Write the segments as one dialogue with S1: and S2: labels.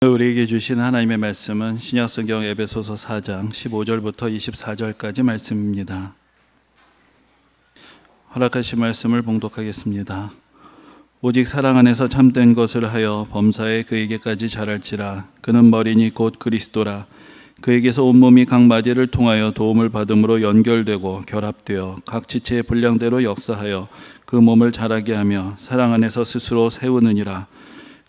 S1: 우리에게 주신 하나님의 말씀은 신약성경 에베소서 4장 15절부터 24절까지 말씀입니다. 허락하신 말씀을 봉독하겠습니다. 오직 사랑 안에서 참된 것을 하여 범사에 그에게까지 자랄지라. 그는 머리니 곧 그리스도라. 그에게서 온몸이 각 마디를 통하여 도움을 받음으로 연결되고 결합되어 각 지체의 분량대로 역사하여 그 몸을 자라게 하며 사랑 안에서 스스로 세우느니라.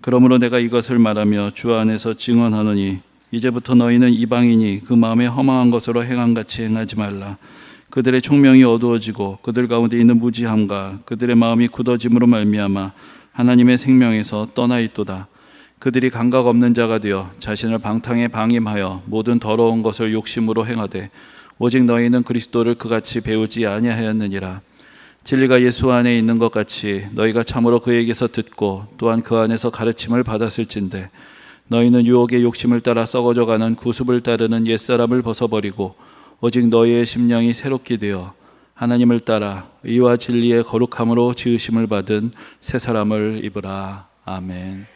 S1: 그러므로 내가 이것을 말하며 주 안에서 증언하노니 이제부터 너희는 이방인이 그 마음에 허망한 것으로 행함같이 행하지 말라. 그들의 총명이 어두워지고 그들 가운데 있는 무지함과 그들의 마음이 굳어짐으로 말미암아 하나님의 생명에서 떠나 있도다. 그들이 감각 없는 자가 되어 자신을 방탕에 방임하여 모든 더러운 것을 욕심으로 행하되 오직 너희는 그리스도를 그같이 배우지 아니하였느니라. 진리가 예수 안에 있는 것 같이 너희가 참으로 그에게서 듣고 또한 그 안에서 가르침을 받았을진데 너희는 유혹의 욕심을 따라 썩어져가는 구습을 따르는 옛사람을 벗어버리고 오직 너희의 심령이 새롭게 되어 하나님을 따라 의와 진리의 거룩함으로 지으심을 받은 새 사람을 입으라. 아멘.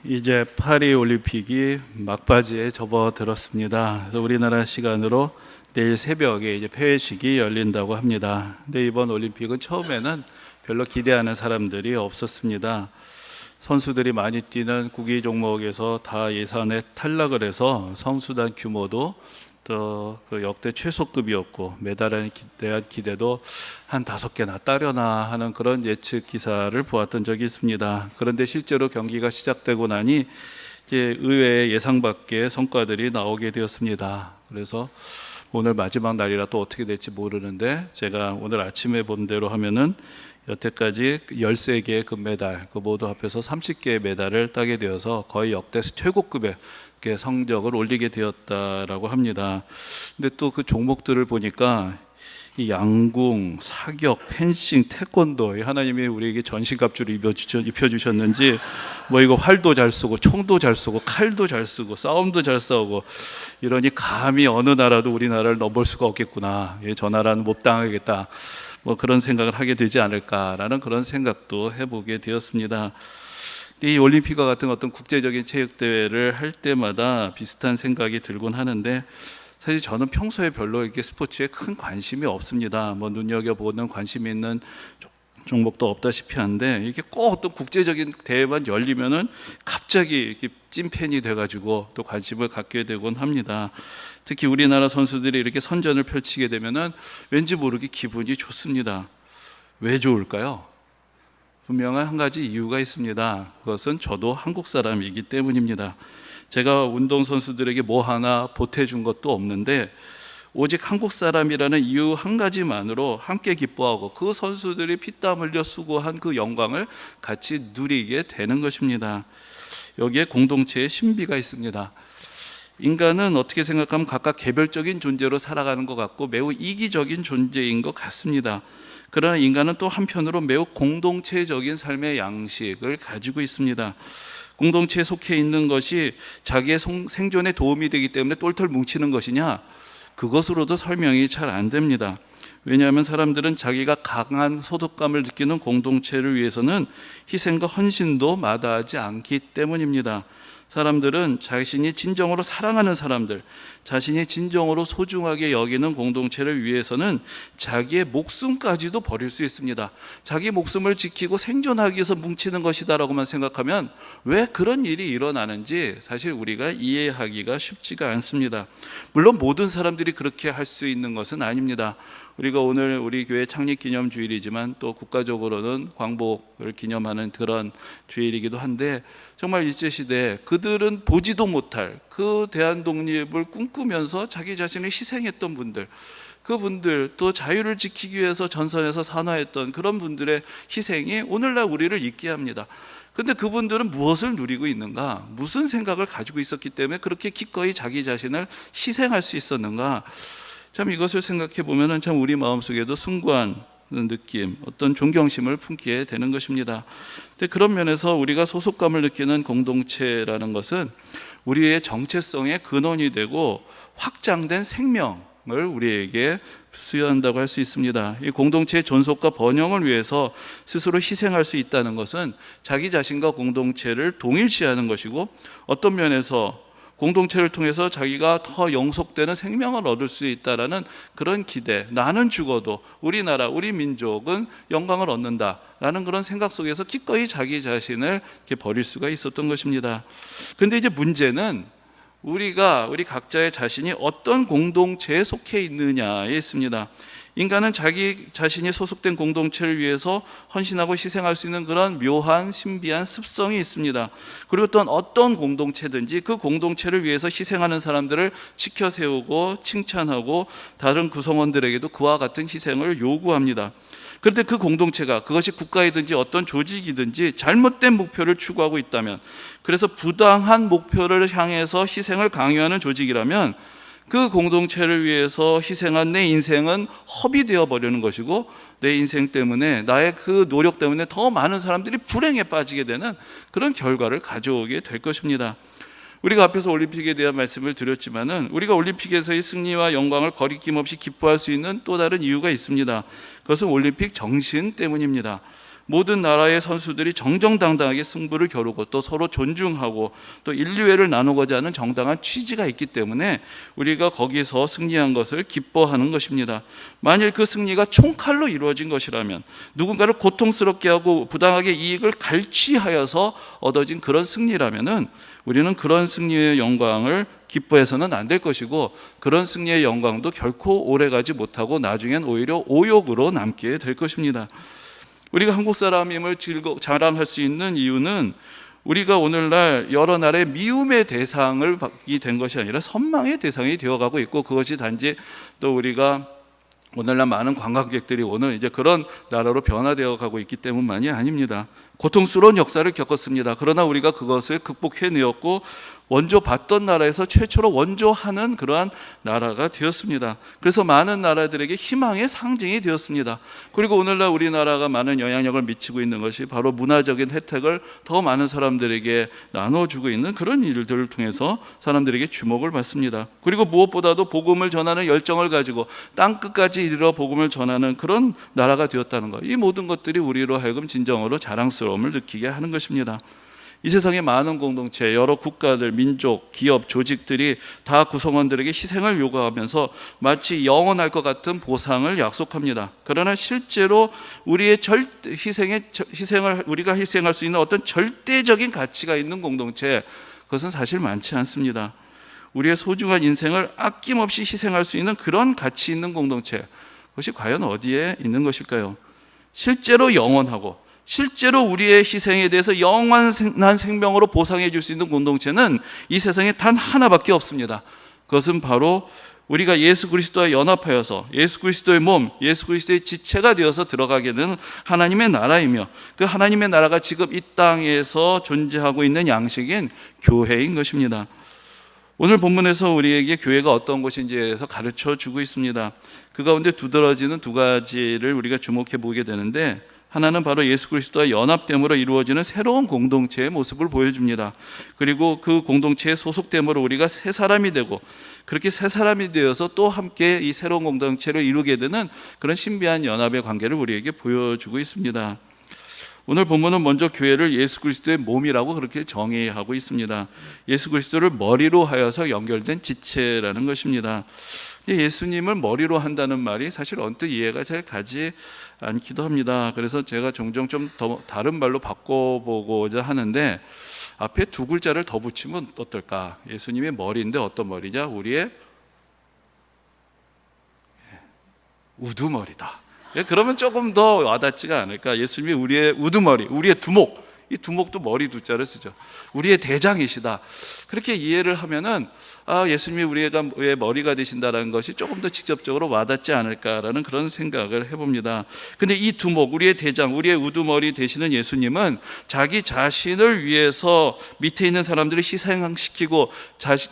S1: 이제 파리 올림픽이 막바지에 접어들었습니다. 그래서 우리나라 시간으로 내일 새벽에 이제 폐회식이 열린다고 합니다. 근데 이번 올림픽은 처음에는 별로 기대하는 사람들이 없었습니다. 선수들이 많이 뛰는 구기 종목에서 다 예선에 탈락을 해서 선수단 규모도 또 그 역대 최소급이었고 메달에 대한 기대도 한 5개나 따려나 하는 그런 예측 기사를 보았던 적이 있습니다. 그런데 실제로 경기가 시작되고 나니 이제 의외의 예상 밖의 성과들이 나오게 되었습니다. 그래서 오늘 마지막 날이라 또 어떻게 될지 모르는데 제가 오늘 아침에 본 대로 하면은 여태까지 13개의 금메달, 그 모두 합해서 30개의 메달을 따게 되어서 거의 역대 최고급의 성적을 올리게 되었다라고 합니다. 근데 또 그 종목들을 보니까 이 양궁, 사격, 펜싱, 태권도, 하나님이 우리에게 전신갑주를 입혀주셨는지 뭐 이거 활도 잘 쏘고 총도 잘 쏘고 칼도 잘 쓰고 싸움도 잘 싸우고 이러니 감히 어느 나라도 우리나라를 넘볼 수가 없겠구나. 저 나라는 못 당하겠다. 뭐 그런 생각을 하게 되지 않을까라는 그런 생각도 해보게 되었습니다. 이 올림픽과 같은 어떤 국제적인 체육대회를 할 때마다 비슷한 생각이 들곤 하는데 사실 저는 평소에 별로 이렇게 스포츠에 큰 관심이 없습니다. 뭐 눈여겨보는 관심이 있는 종목도 없다시피 한데 이게 꼭 어떤 국제적인 대회만 열리면은 갑자기 이렇게 찐팬이 돼가지고 또 관심을 갖게 되곤 합니다. 특히 우리나라 선수들이 이렇게 선전을 펼치게 되면은 왠지 모르게 기분이 좋습니다. 왜 좋을까요? 분명한 한 가지 이유가 있습니다. 그것은 저도 한국 사람이기 때문입니다. 제가 운동선수들에게 뭐 하나 보태준 것도 없는데 오직 한국 사람이라는 이유 한 가지만으로 함께 기뻐하고 그 선수들이 피땀 흘려 수고한 그 영광을 같이 누리게 되는 것입니다. 여기에 공동체의 신비가 있습니다. 인간은 어떻게 생각하면 각각 개별적인 존재로 살아가는 것 같고 매우 이기적인 존재인 것 같습니다. 그러나 인간은 또 한편으로 매우 공동체적인 삶의 양식을 가지고 있습니다. 공동체에 속해 있는 것이 자기의 생존에 도움이 되기 때문에 똘똘 뭉치는 것이냐? 그것으로도 설명이 잘 안 됩니다. 왜냐하면 사람들은 자기가 강한 소속감을 느끼는 공동체를 위해서는 희생과 헌신도 마다하지 않기 때문입니다. 사람들은 자신이 진정으로 사랑하는 사람들, 자신이 진정으로 소중하게 여기는 공동체를 위해서는 자기의 목숨까지도 버릴 수 있습니다. 자기 목숨을 지키고 생존하기 위해서 뭉치는 것이다라고만 생각하면 왜 그런 일이 일어나는지 사실 우리가 이해하기가 쉽지가 않습니다. 물론 모든 사람들이 그렇게 할 수 있는 것은 아닙니다. 우리가 오늘 우리 교회 창립 기념 주일이지만 또 국가적으로는 광복을 기념하는 그런 주일이기도 한데 정말 일제시대에 그들은 보지도 못할 그 대한독립을 꿈꾸면서 자기 자신을 희생했던 분들, 그분들 또 자유를 지키기 위해서 전선에서 산화했던 그런 분들의 희생이 오늘날 우리를 있게 합니다. 근데 그분들은 무엇을 누리고 있는가? 무슨 생각을 가지고 있었기 때문에 그렇게 기꺼이 자기 자신을 희생할 수 있었는가? 참 이것을 생각해 보면은 참 우리 마음속에도 숭고한 느낌, 어떤 존경심을 품게 되는 것입니다. 근데 그런 면에서 우리가 소속감을 느끼는 공동체라는 것은 우리의 정체성의 근원이 되고 확장된 생명을 우리에게 수여한다고 할 수 있습니다. 이 공동체의 존속과 번영을 위해서 스스로 희생할 수 있다는 것은 자기 자신과 공동체를 동일시하는 것이고 어떤 면에서 공동체를 통해서 자기가 더 영속되는 생명을 얻을 수 있다라는 그런 기대, 나는 죽어도 우리나라, 우리 민족은 영광을 얻는다라는 그런 생각 속에서 기꺼이 자기 자신을 이렇게 버릴 수가 있었던 것입니다. 그런데 이제 문제는 우리 각자의 자신이 어떤 공동체에 속해 있느냐에 있습니다. 인간은 자기 자신이 소속된 공동체를 위해서 헌신하고 희생할 수 있는 그런 묘한 신비한 습성이 있습니다. 그리고 또한 어떤 공동체든지 그 공동체를 위해서 희생하는 사람들을 지켜 세우고 칭찬하고 다른 구성원들에게도 그와 같은 희생을 요구합니다. 그런데 그 공동체가 그것이 국가이든지 어떤 조직이든지 잘못된 목표를 추구하고 있다면, 그래서 부당한 목표를 향해서 희생을 강요하는 조직이라면 그 공동체를 위해서 희생한 내 인생은 허비되어 버리는 것이고 내 인생 때문에 나의 그 노력 때문에 더 많은 사람들이 불행에 빠지게 되는 그런 결과를 가져오게 될 것입니다. 우리가 앞에서 올림픽에 대한 말씀을 드렸지만은 우리가 올림픽에서의 승리와 영광을 거리낌 없이 기뻐할 수 있는 또 다른 이유가 있습니다. 그것은 올림픽 정신 때문입니다. 모든 나라의 선수들이 정정당당하게 승부를 겨루고 또 서로 존중하고 또 인류애를 나누고자 하는 정당한 취지가 있기 때문에 우리가 거기서 승리한 것을 기뻐하는 것입니다. 만일 그 승리가 총칼로 이루어진 것이라면, 누군가를 고통스럽게 하고 부당하게 이익을 갈취하여서 얻어진 그런 승리라면은 우리는 그런 승리의 영광을 기뻐해서는 안 될 것이고, 그런 승리의 영광도 결코 오래가지 못하고 나중엔 오히려 오욕으로 남게 될 것입니다. 우리가 한국 사람임을 자랑할 수 있는 이유는 우리가 오늘날 여러 나라의 미움의 대상을 받게 된 것이 아니라 선망의 대상이 되어가고 있고, 그것이 단지 또 우리가 오늘날 많은 관광객들이 오는 이제 그런 나라로 변화되어 가고 있기 때문만이 아닙니다. 고통스러운 역사를 겪었습니다. 그러나 우리가 그것을 극복해내었고 원조 받던 나라에서 최초로 원조하는 그러한 나라가 되었습니다. 그래서 많은 나라들에게 희망의 상징이 되었습니다. 그리고 오늘날 우리나라가 많은 영향력을 미치고 있는 것이 바로 문화적인 혜택을 더 많은 사람들에게 나눠주고 있는 그런 일들을 통해서 사람들에게 주목을 받습니다. 그리고 무엇보다도 복음을 전하는 열정을 가지고 땅끝까지 이르러 복음을 전하는 그런 나라가 되었다는 것, 이 모든 것들이 우리로 하여금 진정으로 자랑스러움을 느끼게 하는 것입니다. 이 세상의 많은 공동체, 여러 국가들, 민족, 기업, 조직들이 다 구성원들에게 희생을 요구하면서 마치 영원할 것 같은 보상을 약속합니다. 그러나 실제로 우리의 희생을 우리가 희생할 수 있는 어떤 절대적인 가치가 있는 공동체, 그것은 사실 많지 않습니다. 우리의 소중한 인생을 아낌없이 희생할 수 있는 그런 가치 있는 공동체, 그것이 과연 어디에 있는 것일까요? 실제로 영원하고 실제로 우리의 희생에 대해서 영원한 생명으로 보상해 줄 수 있는 공동체는 이 세상에 단 하나밖에 없습니다. 그것은 바로 우리가 예수 그리스도와 연합하여서 예수 그리스도의 몸, 예수 그리스도의 지체가 되어서 들어가게 되는 하나님의 나라이며, 그 하나님의 나라가 지금 이 땅에서 존재하고 있는 양식인 교회인 것입니다. 오늘 본문에서 우리에게 교회가 어떤 것인지에 대해서 가르쳐 주고 있습니다. 그 가운데 두드러지는 두 가지를 우리가 주목해 보게 되는데, 하나는 바로 예수 그리스도와 연합됨으로 이루어지는 새로운 공동체의 모습을 보여줍니다. 그리고 그 공동체에 소속됨으로 우리가 새 사람이 되고, 그렇게 새 사람이 되어서 또 함께 이 새로운 공동체를 이루게 되는 그런 신비한 연합의 관계를 우리에게 보여주고 있습니다. 오늘 본문은 먼저 교회를 예수 그리스도의 몸이라고 그렇게 정의하고 있습니다. 예수 그리스도를 머리로 하여서 연결된 지체라는 것입니다. 예수님을 머리로 한다는 말이 사실 언뜻 이해가 잘 가지 않기도 합니다. 그래서 제가 종종 좀 더 다른 말로 바꿔보고자 하는데, 앞에 두 글자를 더 붙이면 어떨까? 예수님의 머리인데 어떤 머리냐? 우리의 우두머리다. 그러면 조금 더 와닿지가 않을까? 예수님이 우리의 우두머리, 우리의 두목, 이 두목도 머리 두자를 쓰죠. 우리의 대장이시다. 그렇게 이해를 하면은 예수님이 우리의 머리가 되신다는 것이 조금 더 직접적으로 와닿지 않을까라는 그런 생각을 해봅니다. 근데 이 두목, 우리의 대장, 우리의 우두머리 되시는 예수님은 자기 자신을 위해서 밑에 있는 사람들을 희생시키고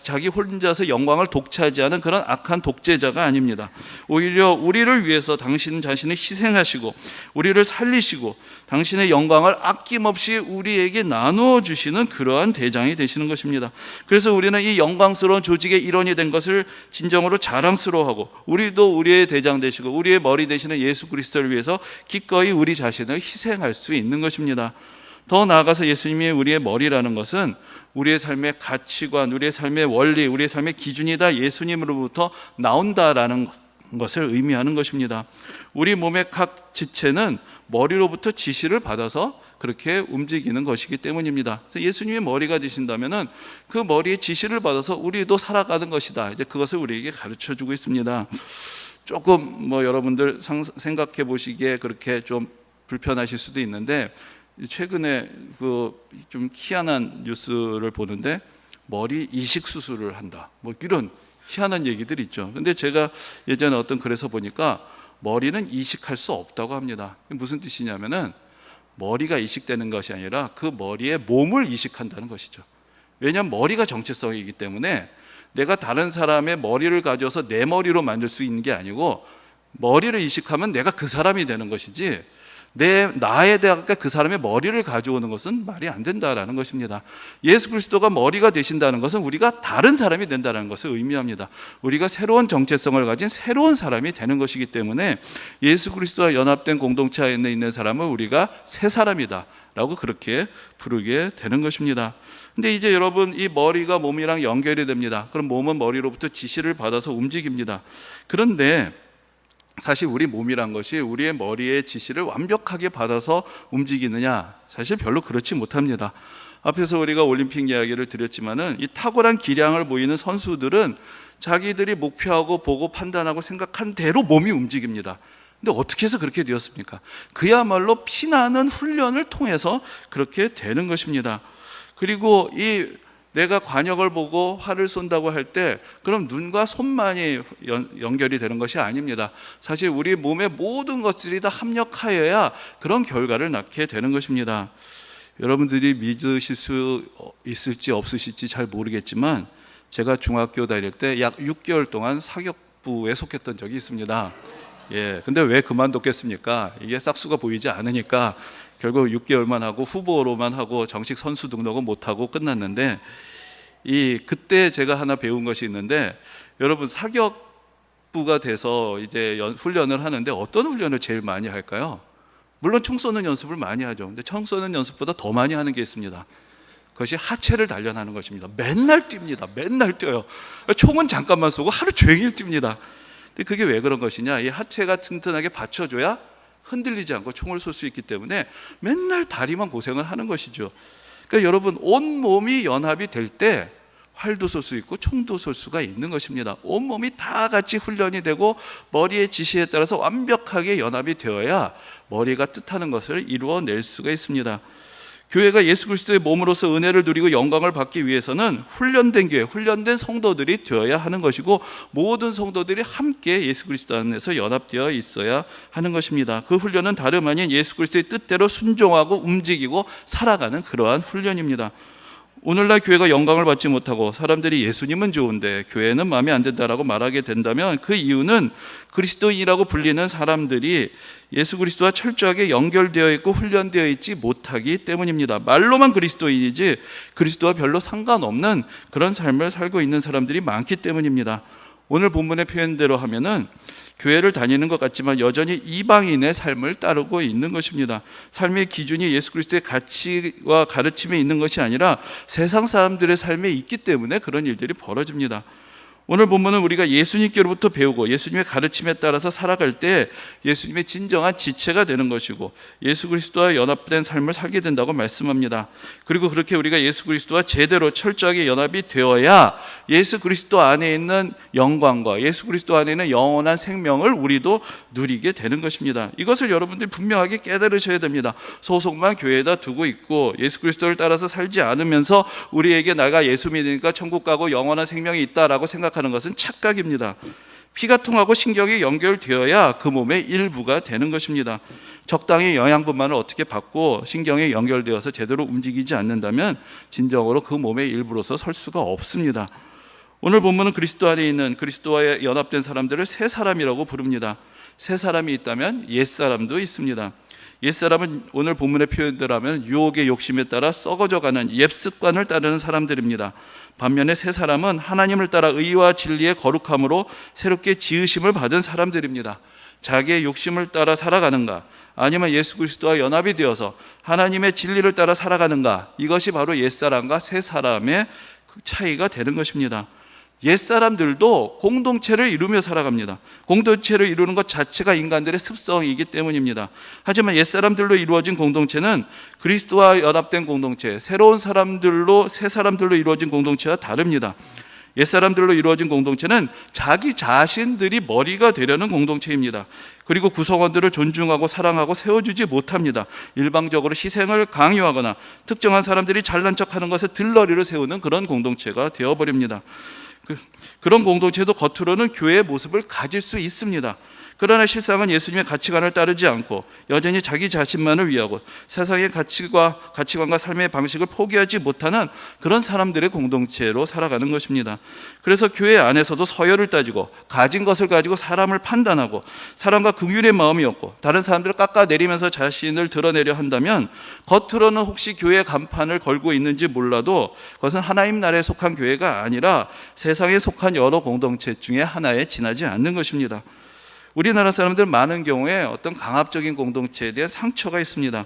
S1: 자기 혼자서 영광을 독차지하는 그런 악한 독재자가 아닙니다. 오히려 우리를 위해서 당신 자신을 희생하시고 우리를 살리시고 당신의 영광을 아낌없이 우리에게 나누어 주시는 그러한 대장이 되시는 것입니다. 그래서 우리는 이 영광스러운 조직의 일원이 된 것을 진정으로 자랑스러워하고, 우리도 우리의 대장 되시고 우리의 머리 되시는 예수 그리스도를 위해서 기꺼이 우리 자신을 희생할 수 있는 것입니다. 더 나아가서 예수님이 우리의 머리라는 것은 우리의 삶의 가치관, 우리의 삶의 원리, 우리의 삶의 기준이 다 예수님으로부터 나온다라는 것을 의미하는 것입니다. 우리 몸의 각 지체는 머리로부터 지시를 받아서 그렇게 움직이는 것이기 때문입니다. 그래서 예수님의 머리가 되신다면은 그 머리의 지시를 받아서 우리도 살아가는 것이다. 이제 그것을 우리에게 가르쳐 주고 있습니다. 조금 여러분들 생각해 보시기에 그렇게 좀 불편하실 수도 있는데, 최근에 좀 희한한 뉴스를 보는데 머리 이식 수술을 한다. 이런 희한한 얘기들이 있죠. 근데 제가 예전에 어떤 글에서 보니까 머리는 이식할 수 없다고 합니다. 무슨 뜻이냐면은 머리가 이식되는 것이 아니라 그 머리에 몸을 이식한다는 것이죠. 왜냐하면 머리가 정체성이기 때문에 내가 다른 사람의 머리를 가져서 내 머리로 만들 수 있는 게 아니고, 머리를 이식하면 내가 그 사람이 되는 것이지, 나에 대한 그 사람의 머리를 가져오는 것은 말이 안 된다라는 것입니다. 예수 그리스도가 머리가 되신다는 것은 우리가 다른 사람이 된다는 것을 의미합니다. 우리가 새로운 정체성을 가진 새로운 사람이 되는 것이기 때문에 예수 그리스도와 연합된 공동체 안에 있는 사람은 우리가 새 사람이다 라고 그렇게 부르게 되는 것입니다. 근데 이제 여러분, 이 머리가 몸이랑 연결이 됩니다. 그럼 몸은 머리로부터 지시를 받아서 움직입니다. 그런데 사실 우리 몸이란 것이 우리의 머리의 지시를 완벽하게 받아서 움직이느냐? 사실 별로 그렇지 못합니다. 앞에서 우리가 올림픽 이야기를 드렸지만은 이 탁월한 기량을 보이는 선수들은 자기들이 목표하고 보고 판단하고 생각한 대로 몸이 움직입니다. 근데 어떻게 해서 그렇게 되었습니까? 그야말로 피나는 훈련을 통해서 그렇게 되는 것입니다. 그리고 내가 관역을 보고 활을 쏜다고 할 때 그럼 눈과 손만이 연결이 되는 것이 아닙니다. 사실 우리 몸의 모든 것들이 다 합력하여야 그런 결과를 낳게 되는 것입니다. 여러분들이 믿으실 수 있을지 없으실지 잘 모르겠지만 제가 중학교 다닐 때 약 6개월 동안 사격부에 속했던 적이 있습니다. 근데 왜 그만뒀겠습니까? 이게 싹수가 보이지 않으니까 결국 6개월만 하고 후보로만 하고 정식 선수 등록은 못하고 끝났는데, 그때 제가 하나 배운 것이 있는데, 여러분 사격부가 돼서 이제 훈련을 하는데 어떤 훈련을 제일 많이 할까요? 물론 총 쏘는 연습을 많이 하죠. 근데 총 쏘는 연습보다 더 많이 하는 게 있습니다. 그것이 하체를 단련하는 것입니다. 맨날 뜁니다. 맨날 뛰어요. 총은 잠깐만 쏘고 하루 종일 뜁니다. 근데 그게 왜 그런 것이냐? 이 하체가 튼튼하게 받쳐줘야 흔들리지 않고 총을 쏠 수 있기 때문에 맨날 다리만 고생을 하는 것이죠. 그러니까 여러분, 온 몸이 연합이 될 때 활도 쏠 수 있고 총도 쏠 수가 있는 것입니다. 온 몸이 다 같이 훈련이 되고 머리의 지시에 따라서 완벽하게 연합이 되어야 머리가 뜻하는 것을 이루어낼 수가 있습니다. 교회가 예수 그리스도의 몸으로서 은혜를 누리고 영광을 받기 위해서는 훈련된 교회, 훈련된 성도들이 되어야 하는 것이고, 모든 성도들이 함께 예수 그리스도 안에서 연합되어 있어야 하는 것입니다. 그 훈련은 다름 아닌 예수 그리스도의 뜻대로 순종하고 움직이고 살아가는 그러한 훈련입니다. 오늘날 교회가 영광을 받지 못하고 사람들이 예수님은 좋은데 교회는 마음에 안 든다라고 말하게 된다면 그 이유는 그리스도인이라고 불리는 사람들이 예수 그리스도와 철저하게 연결되어 있고 훈련되어 있지 못하기 때문입니다. 말로만 그리스도인이지 그리스도와 별로 상관없는 그런 삶을 살고 있는 사람들이 많기 때문입니다. 오늘 본문의 표현대로 하면은 교회를 다니는 것 같지만 여전히 이방인의 삶을 따르고 있는 것입니다. 삶의 기준이 예수 그리스도의 가치와 가르침에 있는 것이 아니라 세상 사람들의 삶에 있기 때문에 그런 일들이 벌어집니다. 오늘 본문은 우리가 예수님께로부터 배우고 예수님의 가르침에 따라서 살아갈 때 예수님의 진정한 지체가 되는 것이고 예수 그리스도와 연합된 삶을 살게 된다고 말씀합니다. 그리고 그렇게 우리가 예수 그리스도와 제대로 철저하게 연합이 되어야 예수 그리스도 안에 있는 영광과 예수 그리스도 안에 있는 영원한 생명을 우리도 누리게 되는 것입니다. 이것을 여러분들이 분명하게 깨달으셔야 됩니다. 소속만 교회에다 두고 있고 예수 그리스도를 따라서 살지 않으면서 우리에게 내가 예수 믿으니까 천국 가고 영원한 생명이 있다라고 생각하는 것은 착각입니다. 피가 통하고 신경이 연결되어야 그 몸의 일부가 되는 것입니다. 적당히 영양분만을 어떻게 받고 신경이 연결되어서 제대로 움직이지 않는다면 진정으로 그 몸의 일부로서 설 수가 없습니다. 오늘 본문은 그리스도 안에 있는 그리스도와 연합된 사람들을 새 사람이라고 부릅니다. 새 사람이 있다면 옛 사람도 있습니다. 옛 사람은 오늘 본문의 표현대로 하면 유혹의 욕심에 따라 썩어져가는 옛 습관을 따르는 사람들입니다. 반면에 새 사람은 하나님을 따라 의와 진리의 거룩함으로 새롭게 지으심을 받은 사람들입니다. 자기의 욕심을 따라 살아가는가, 아니면 예수 그리스도와 연합이 되어서 하나님의 진리를 따라 살아가는가, 이것이 바로 옛 사람과 새 사람의 차이가 되는 것입니다. 옛사람들도 공동체를 이루며 살아갑니다. 공동체를 이루는 것 자체가 인간들의 습성이기 때문입니다. 하지만 옛사람들로 이루어진 공동체는 그리스도와 연합된 공동체, 새로운 사람들로, 새 사람들로 이루어진 공동체와 다릅니다. 옛사람들로 이루어진 공동체는 자기 자신들이 머리가 되려는 공동체입니다. 그리고 구성원들을 존중하고 사랑하고 세워주지 못합니다. 일방적으로 희생을 강요하거나 특정한 사람들이 잘난 척하는 것에 들러리를 세우는 그런 공동체가 되어버립니다. 그런 공동체도 겉으로는 교회의 모습을 가질 수 있습니다. 그러나 실상은 예수님의 가치관을 따르지 않고 여전히 자기 자신만을 위하고 세상의 가치관과 삶의 방식을 포기하지 못하는 그런 사람들의 공동체로 살아가는 것입니다. 그래서 교회 안에서도 서열을 따지고 가진 것을 가지고 사람을 판단하고 사람과 긍휼의 마음이 없고 다른 사람들을 깎아내리면서 자신을 드러내려 한다면 겉으로는 혹시 교회 간판을 걸고 있는지 몰라도 그것은 하나님 나라에 속한 교회가 아니라 세상에 속한 여러 공동체 중에 하나에 지나지 않는 것입니다. 우리나라 사람들 많은 경우에 어떤 강압적인 공동체에 대한 상처가 있습니다.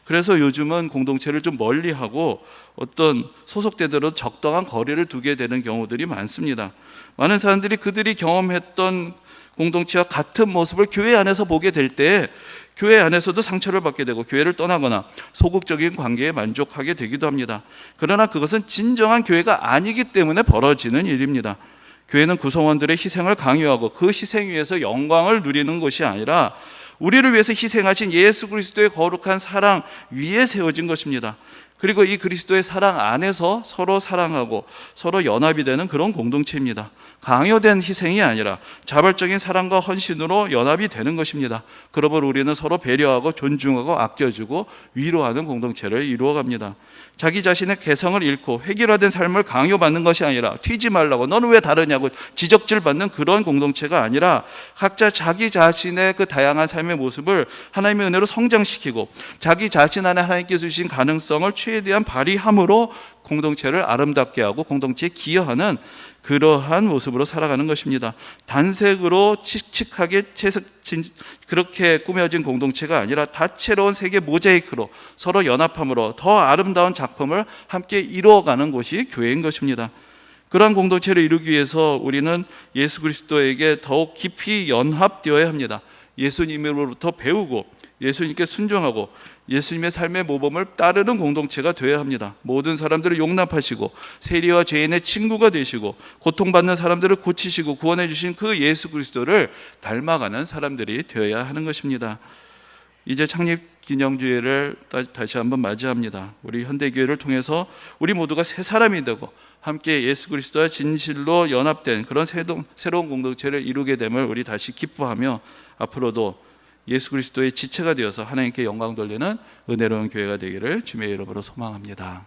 S1: 그래서 요즘은 공동체를 좀 멀리하고 어떤 소속대대로 적당한 거리를 두게 되는 경우들이 많습니다. 많은 사람들이 그들이 경험했던 공동체와 같은 모습을 교회 안에서 보게 될 때 교회 안에서도 상처를 받게 되고 교회를 떠나거나 소극적인 관계에 만족하게 되기도 합니다. 그러나 그것은 진정한 교회가 아니기 때문에 벌어지는 일입니다. 교회는 구성원들의 희생을 강요하고 그 희생 위에서 영광을 누리는 것이 아니라 우리를 위해서 희생하신 예수 그리스도의 거룩한 사랑 위에 세워진 것입니다. 그리고 이 그리스도의 사랑 안에서 서로 사랑하고 서로 연합이 되는 그런 공동체입니다. 강요된 희생이 아니라 자발적인 사랑과 헌신으로 연합이 되는 것입니다. 그러므로 우리는 서로 배려하고 존중하고 아껴주고 위로하는 공동체를 이루어갑니다. 자기 자신의 개성을 잃고 획일화된 삶을 강요받는 것이 아니라 튀지 말라고 너는 왜 다르냐고 지적질 받는 그런 공동체가 아니라 각자 자기 자신의 그 다양한 삶의 모습을 하나님의 은혜로 성장시키고 자기 자신 안에 하나님께서 주신 가능성을 최대한 발휘함으로 공동체를 아름답게 하고 공동체에 기여하는 그러한 모습으로 살아가는 것입니다. 단색으로 칙칙하게 그렇게 꾸며진 공동체가 아니라 다채로운 색의 모자이크로 서로 연합함으로 더 아름다운 작품을 함께 이루어가는 곳이 교회인 것입니다. 그러한 공동체를 이루기 위해서 우리는 예수 그리스도에게 더욱 깊이 연합되어야 합니다. 예수님으로부터 배우고 예수님께 순종하고 예수님의 삶의 모범을 따르는 공동체가 되어야 합니다. 모든 사람들을 용납하시고 세리와 죄인의 친구가 되시고 고통받는 사람들을 고치시고 구원해 주신 그 예수 그리스도를 닮아가는 사람들이 되어야 하는 것입니다. 이제 창립기념주일을 다시 한번 맞이합니다. 우리 현대교회를 통해서 우리 모두가 새 사람이 되고 함께 예수 그리스도와 진실로 연합된 그런 새로운 공동체를 이루게 됨을 우리 다시 기뻐하며 앞으로도 예수 그리스도의 지체가 되어서 하나님께 영광 돌리는 은혜로운 교회가 되기를 주님의 이름으로 소망합니다.